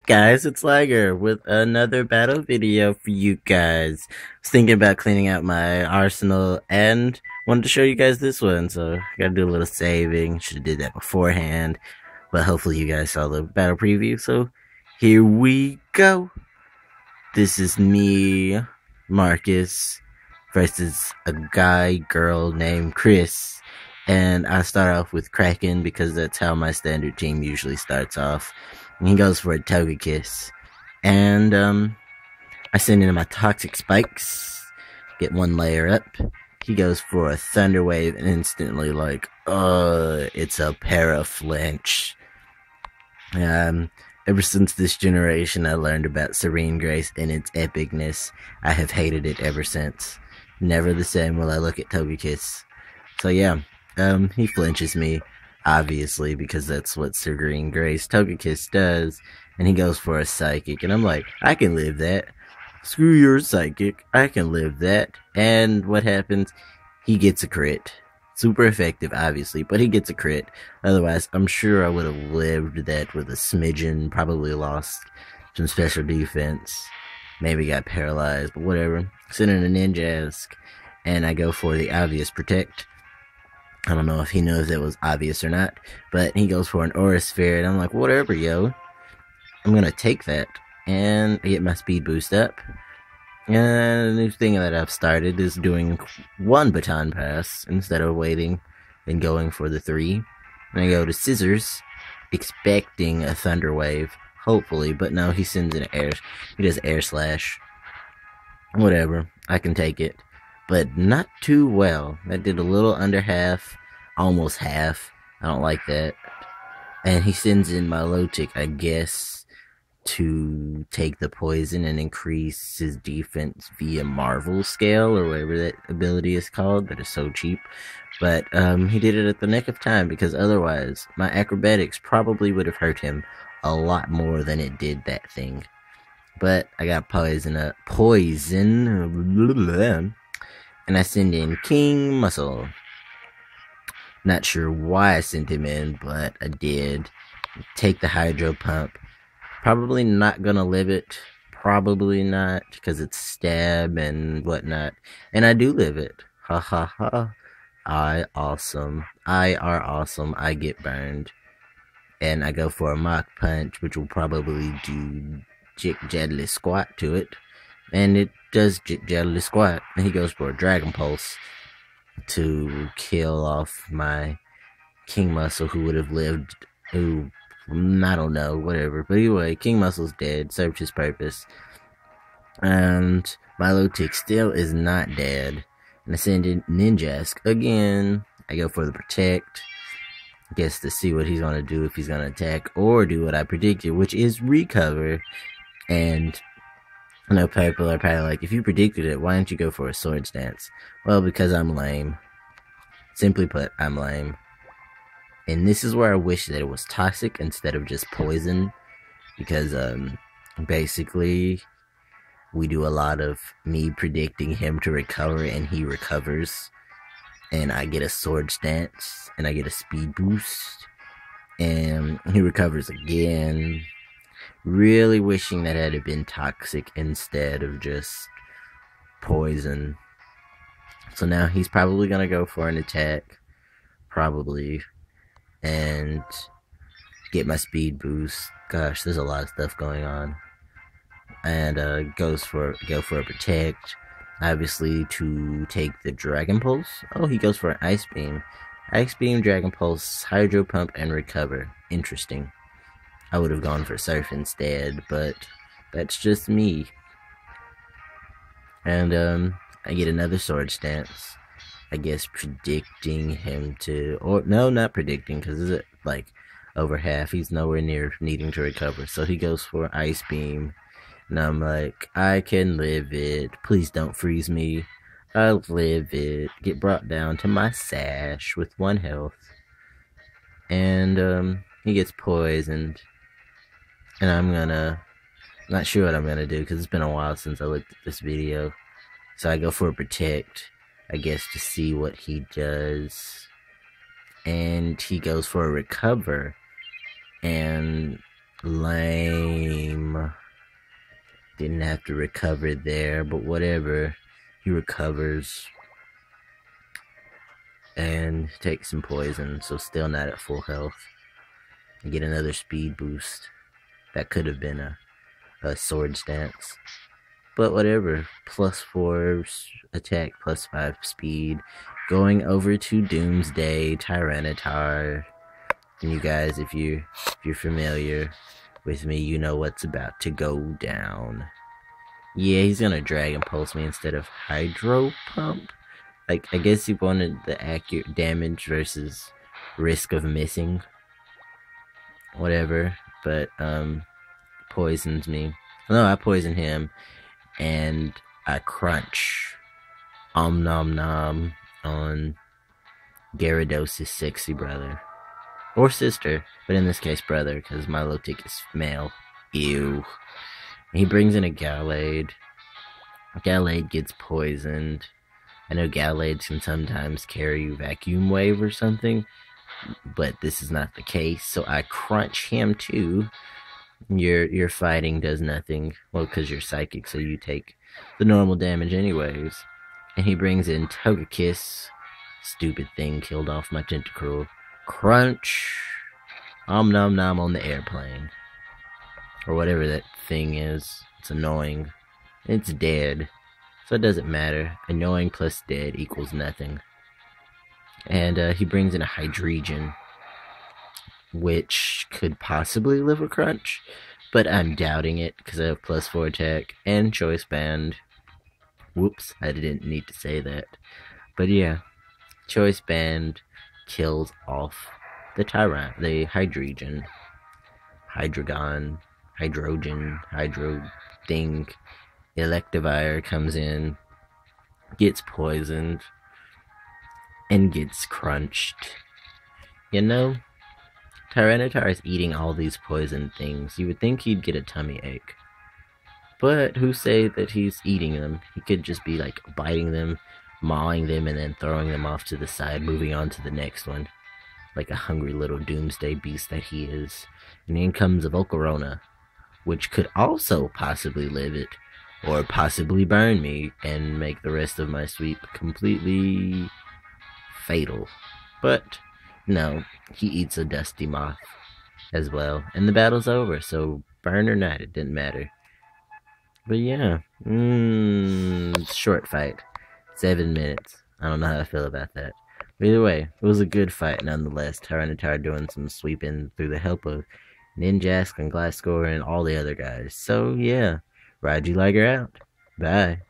Guys, it's Liger with another battle video for you guys. I was thinking about cleaning out my arsenal and wanted to show you guys this one, so I gotta do a little saving. Should have did that beforehand, but hopefully you guys saw the battle preview, so here we go. This is me, Marcus, versus a girl named Chris, and I start off with Kraken because that's how my standard team usually starts off. And he goes for a Togekiss. And, I send in my Toxic Spikes. Get one layer up. He goes for a Thunder Wave and instantly it's a Paraflinch. Ever since this generation I learned about Serene Grace and its epicness, I have hated it ever since. Never the same will I look at Togekiss. So yeah, he flinches me. Obviously, because that's what Serene Grace Togekiss does, and he goes for a Psychic, and I'm like, I can live that. Screw your Psychic, I can live that. And what happens? He gets a crit. Super effective, obviously, but he gets a crit. Otherwise, I'm sure I would have lived that with a smidgen, probably lost some special defense, maybe got paralyzed, but whatever. Send in a Ninjask, and I go for the obvious Protect. I don't know if he knows that was obvious or not, but he goes for an Aura Sphere, and I'm like, whatever, yo. I'm gonna take that, and I get my speed boost up. And the new thing that I've started is doing one baton pass instead of waiting and going for the 3. And I go to Scissors, expecting a Thunder Wave, hopefully, but no, he sends an air. He does Air Slash. Whatever, I can take it. But not too well. That did a little under half, almost half. I don't like that. And he sends in my Milotic, I guess, to take the poison and increase his defense via Marvel Scale, or whatever that ability is called, that is so cheap. But he did it at the nick of time, because otherwise, my acrobatics probably would have hurt him a lot more than it did that thing. But I got poison, and I send in King Muscle. Not sure why I sent him in, but I did. Take the Hydro Pump. Probably not gonna live it. Probably not, because it's stab and whatnot. And I do live it. Ha ha ha. I are awesome. I get burned. And I go for a Mach Punch, which will probably do Jiggly Squat to it. And it does Jiggly Squat. And he goes for a Dragon Pulse to kill off my King Muscle, who would have lived, I don't know, whatever. But anyway, King Muscle's dead, served his purpose. And Milotic still is not dead. And I send in Ninjask again. I go for the Protect. I guess to see what he's going to do, if he's going to attack, or do what I predicted, which is Recover. And I know people are probably like, if you predicted it, why didn't you go for a Swords Dance? Well, because I'm lame. Simply put, I'm lame. And this is where I wish that it was Toxic instead of just Poison. Because, basically, we do a lot of me predicting him to recover, and he recovers. And I get a Swords Dance, and I get a Speed Boost. And he recovers again. Really wishing that it had been Toxic instead of just Poison. So now he's probably going to go for an attack. Probably. And get my speed boost. Gosh, there's a lot of stuff going on. And go for a Protect. Obviously to take the Dragon Pulse. Oh, he goes for an Ice Beam. Ice Beam, Dragon Pulse, Hydro Pump, and Recover. Interesting. I would have gone for Surf instead, but that's just me. And I get another Swords Dance. I guess predicting him to, or no, not predicting, because it's like over half. He's nowhere near needing to recover. So he goes for Ice Beam. And I'm like, I can live it. Please don't freeze me. I'll live it. Get brought down to my sash with 1 health. And he gets poisoned. And I'm not sure what I'm gonna do, because it's been a while since I looked at this video. So I go for a Protect, I guess, to see what he does. And he goes for a Recover. And lame. Didn't have to recover there, but whatever. He recovers and takes some poison, so still not at full health. And get another speed boost. That could have been a sword stance. But whatever. +4 attack, +5 speed. Going over to Doomsday Tyranitar. And you guys, if you're familiar with me, you know what's about to go down. Yeah, he's gonna Dragon Pulse me instead of Hydro Pump. Like, I guess he wanted the accurate damage versus risk of missing. Whatever. But, poisons me. No, I poison him. And I crunch Om Nom Nom on Gyarados' sexy brother. Or sister, but in this case brother, because Milotic is male. Ew. And he brings in a Gallade. Gallade gets poisoned. I know Gallades can sometimes carry Vacuum Wave or something, but this is not the case, so I crunch him too. Your fighting does nothing. Well, because you're psychic, so you take the normal damage anyways. And he brings in Togekiss. Stupid thing killed off my Tentacruel. Crunch. Om Nom Nom on the airplane. Or whatever that thing is. It's annoying. It's dead. So it doesn't matter. Annoying plus dead equals nothing. And he brings in a Hydreigon, which could possibly live a crunch, but I'm doubting it because I have +4 attack and Choice Band. Whoops, I didn't need to say that. But yeah, Choice Band kills off the Hydreigon. Hydro thing. Electivire comes in, gets poisoned, and gets crunched. You know, Tyranitar is eating all these poison things. You would think he'd get a tummy ache. But who say that he's eating them? He could just be like biting them, mawing them, and then throwing them off to the side, moving on to the next one. Like a hungry little doomsday beast that he is. And in comes a Volcarona, which could also possibly live it, or possibly burn me and make the rest of my sweep completely fatal. But no, he eats a Dusty Moth as well. And the battle's over, so burn or not, it didn't matter. But yeah, short fight. 7 minutes. I don't know how I feel about that. But either way, it was a good fight nonetheless. Tyranitar doing some sweeping through the help of Ninjask and Glasgow and all the other guys. So yeah, Raiju Liger out. Bye.